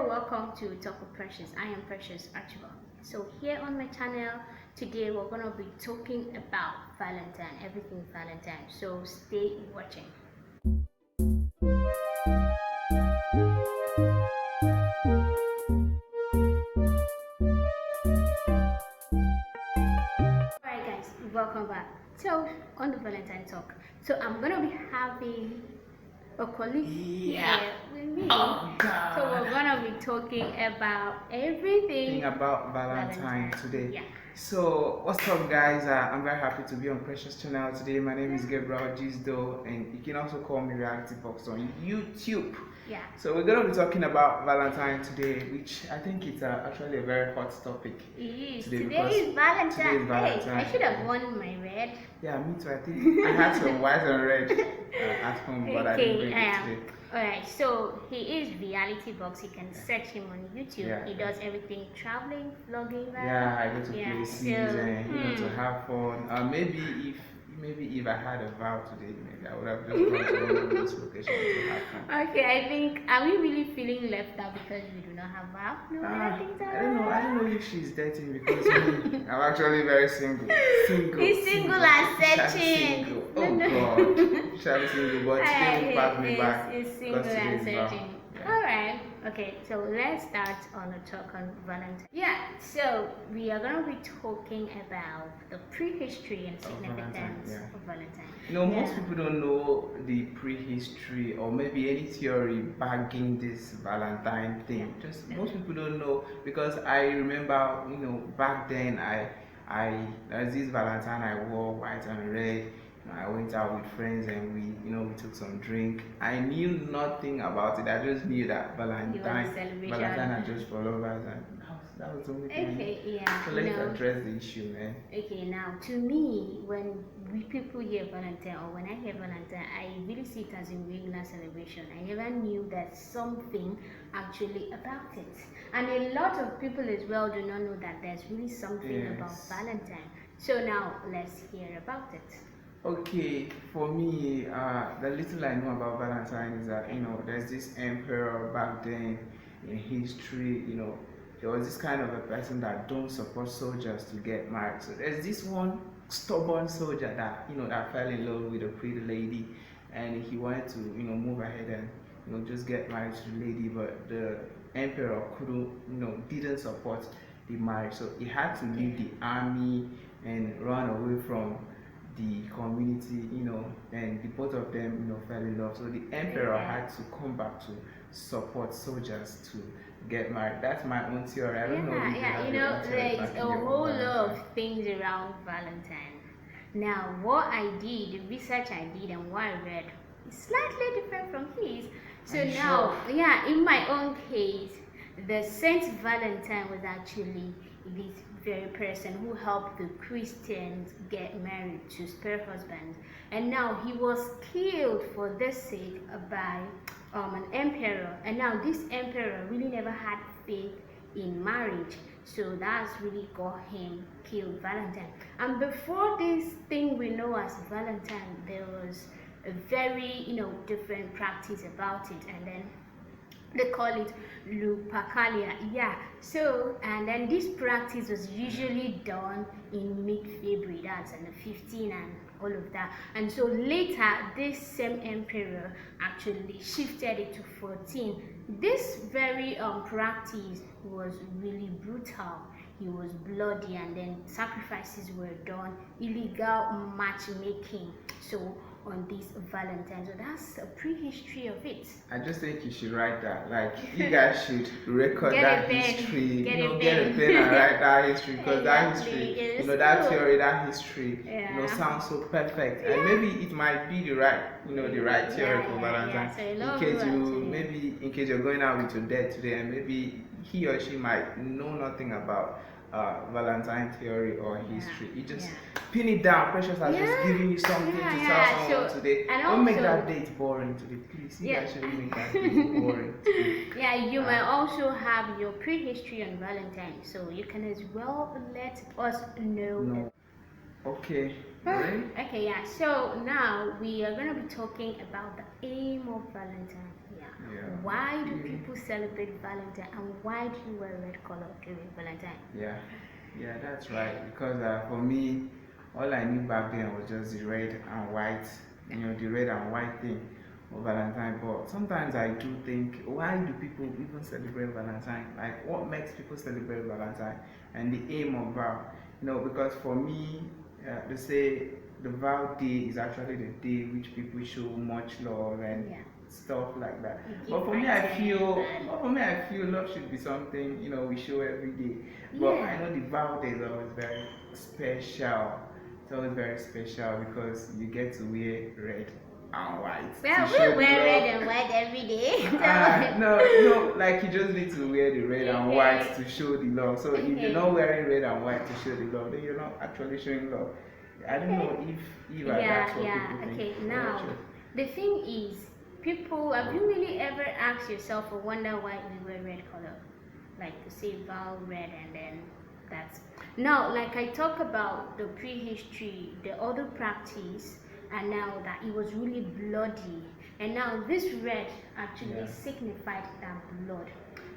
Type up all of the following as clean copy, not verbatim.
Hello, welcome to Talk with Precious. I am Precious Archibald. So here on my channel today we're gonna be talking about Valentine, everything Valentine. So stay watching. Alright guys, welcome back. So on the Valentine talk. So I'm gonna be having a colleague here with me. Oh God. So we're gonna be talking about everything about Valentine today. Yeah. So what's up guys? I'm very happy to be on Precious channel today. My name is Gabriel Gisdo and you can also call me Reality Box on YouTube. Yeah. So we're gonna be talking about Valentine today, which I think it's actually a very hot topic. It is. Today is Valentine. Today is Valentine. Hey, I should have worn my red. Yeah, me too. I think I had some white and red at home, but I didn't bring it today. Alright, so he is Reality Box. You can search him on YouTube. Yeah. He does everything traveling, vlogging, right? Yeah, I go to places and to have fun. Maybe if I had a vow today, maybe I would have just gone to one of those locations to have fun. Okay, I think, are we really feeling left out because we do not have vow? No, I don't know if she's dating because I'm actually very single. He's single and searching. Single. Oh God, shall be single, but today will pass me back. He's single and searching. Yeah. Alright, okay, so let's start on a talk on Valentine. Yeah, so we are going to be talking about the prehistory and significance of Valentine. You know, most people don't know the prehistory or maybe any theory backing this Valentine thing. Most people don't know because I remember, you know, back then there's this Valentine I wore white and red. I went out with friends and we took some drink. I knew nothing about it. I just knew that Valentine are just for lovers, and that was the only thing. Okay, yeah. So let's address the issue, man. Okay, now to me, when people hear Valentine or when I hear Valentine, I really see it as a regular celebration. I never knew that something actually about it, and a lot of people as well do not know that there's really something about Valentine. So now let's hear about it. Okay, for me, the little I know about Valentine is that, there's this emperor back then in history, there was this kind of a person that don't support soldiers to get married. So there's this one stubborn soldier that, that fell in love with a pretty lady and he wanted to, move ahead and, just get married to the lady, but the emperor didn't support the marriage. So he had to leave the army and run away from the community, and the both of them, fell in love. So the emperor had to come back to support soldiers to get married. That's my own theory. I don't know. There's a whole lot of things around Valentine. Now, what I did, the research I did, and what I read is slightly different from his. So in my own case, the Saint Valentine was actually this very person who helped the Christians get married to spare husbands, and now he was killed for this sake by an emperor, and now this emperor really never had faith in marriage, so that's really got him killed, Valentine. And before this thing we know as Valentine, there was a very different practice about it, and then they call it lupercalia. So and then this practice was usually done in mid-February, that's on the 15th and all of that. And so later this same emperor actually shifted it to 14. This very practice was really brutal. It was bloody, and then sacrifices were done, illegal matchmaking. So on this Valentine, so that's a prehistory of it. I just think you should write that. Like, you guys should record that history. Get a pen and write that history, because that history, that theory, that history, sounds so perfect. And maybe it might be the right, the right theory for Valentine. So in case you're going out with your dad today, and maybe he or she might know nothing about Valentine theory or history. You just pin it down. Precious has just giving you something to tell someone today. Don't make that date boring today, please. You guys shouldn't make that date boring today. You might also have your prehistory on Valentine, so you can as well let us know. Okay. Ready? Okay, so now we are going to be talking about the aim of Valentine. Yeah. Why do people celebrate Valentine, and why do you wear red color during Valentine? Yeah, yeah, that's right. Because for me, all I knew back then was just the red and white, the red and white thing of Valentine. But sometimes I do think, why do people even celebrate Valentine? Like, what makes people celebrate Valentine and the aim of vow? Because for me, they say the vow day is actually the day which people show much love and Yeah. stuff like that. You But give for me, I feel, items but for me, I feel love should be something we show every day. But I know the vow day is always very special. It's always very special because you get to wear red and white Well, to we show the wear red love. and white every day. No, no, like you just need to wear the red and white Okay. to show the love. So if you're not wearing red and white to show the love, then you're not actually showing love. I don't know if that's what Yeah. people think. Okay. Or Now, what the thing is, people, have you really ever asked yourself or wonder why we wear red color? Like to say vow red and then that's now, like I talk about the prehistory, the other practice, and now that it was really bloody, and now this red actually Yeah. signified that blood.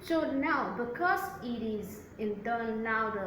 So now, because it is done now, the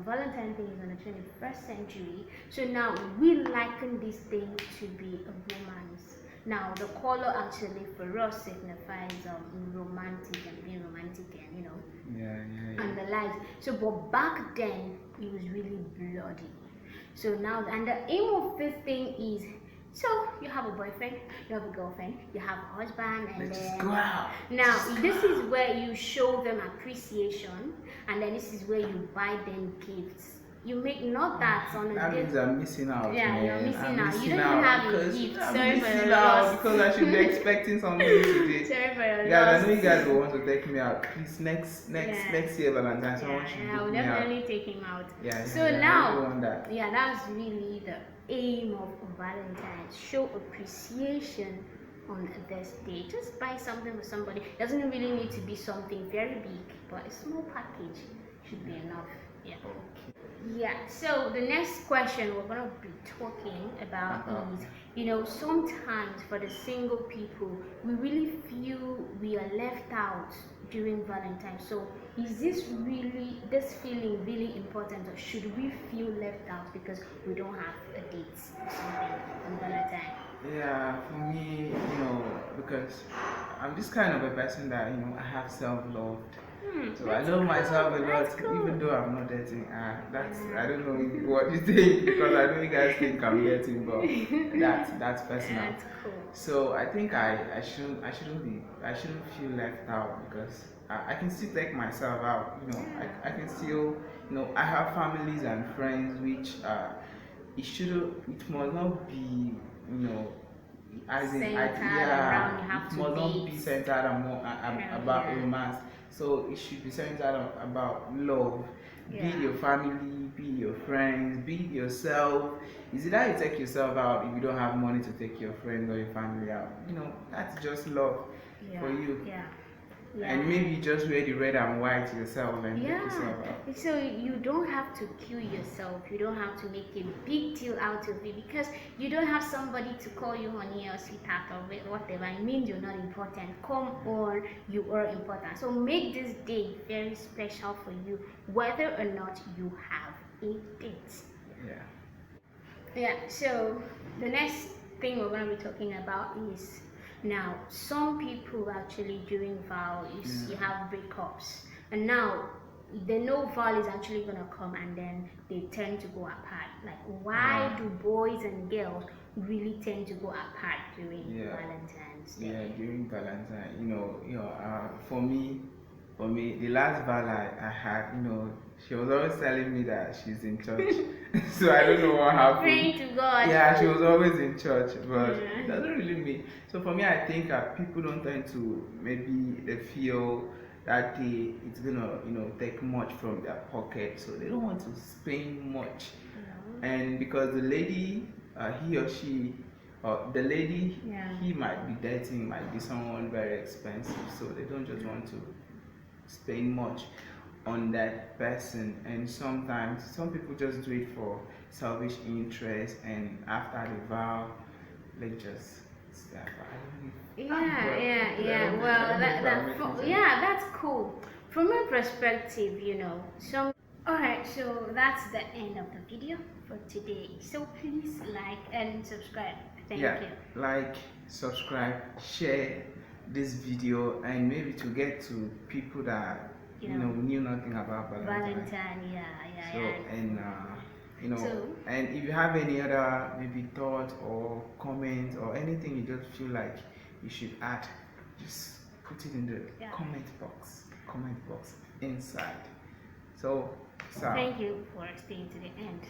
Valentine thing is on the 21st century. So now we liken this thing to be a romance. Now the color actually for us signifies romantic and being romantic and and the lights. So but back then it was really bloody. So now, and the aim of this thing is, so you have a boyfriend, you have a girlfriend, you have a husband, and Let's just then go out. now this is where you show them appreciation, and then this is where you buy them gifts. You make not that on a That day. means I'm missing out, Yeah, man. you're missing I'm out. missing You don't out even have a because gift. I'm Sorry for missing your out loss. because I should be expecting something today. Sorry for your Yeah, loss. I know you guys will want to take me out. Please, next year Valentine, someone should Yeah, I book will me out. definitely take him out. Yeah, So I now, really want that. yeah, that's really the aim of Valentine's. Show appreciation on this day. Just buy something for somebody. Doesn't really need to be something very big, but a small package should be enough. Yeah. Yeah, so the next question we're going to be talking about is, sometimes for the single people, we really feel we are left out during Valentine's. So is this feeling really important, or should we feel left out because we don't have a date or something on Valentine? Yeah, for me, because I'm this kind of a person that, I have self-love. So I love myself a lot, even though I'm not dating. I don't know what you think because I know you guys think I'm dating, but that's personal. That's cool. So I think I shouldn't feel left out because I can still take myself out. I can still I have families and friends which it must not be as in Around, you have it to must not be date. centered about romance. So it should be centered about love. Be it your family, be it your friends, be it yourself. Is it that you take yourself out if you don't have money to take your friends or your family out? That's just love for you. Yeah. And maybe you just wear the red and white yourself and take yourself out. So you don't have to kill yourself. You don't have to make a big deal out of it because you don't have somebody to call you honey or sweetheart or whatever. It means you're not important. Come on, you are important. So make this day very special for you, whether or not you have a date. Yeah. So the next thing we're going to be talking about is, now some people actually during vow you have breakups, and now they know vow is actually going to come and then they tend to go apart. Like, why do boys and girls really tend to go apart during Valentine's Day? Yeah, during Valentine, for me, the last vow I had, she was always telling me that she's in church. So I don't know what happened. Praying to God. Yeah, she was always in church, but it doesn't really mean. So for me, I think people don't tend to, maybe they feel that day it's gonna, take much from their pocket, so they don't want to spend much. And because the lady, he or she, the lady, he might be dating, might be someone very expensive, so they don't just want to spend much on that person. And sometimes some people just do it for selfish interest, and after the vow, they just stuff. I don't Yeah. Well, that's cool. From my perspective, some. Alright, so that's the end of the video for today. So please like and subscribe. Thank Yeah, you. like, subscribe, share this video, and maybe to get to people that knew nothing about Valentine. Valentine, So yeah. and So and if you have any other maybe thought or comment or anything you just feel like you should add, just put it in the comment box inside. So thank you for staying to the end.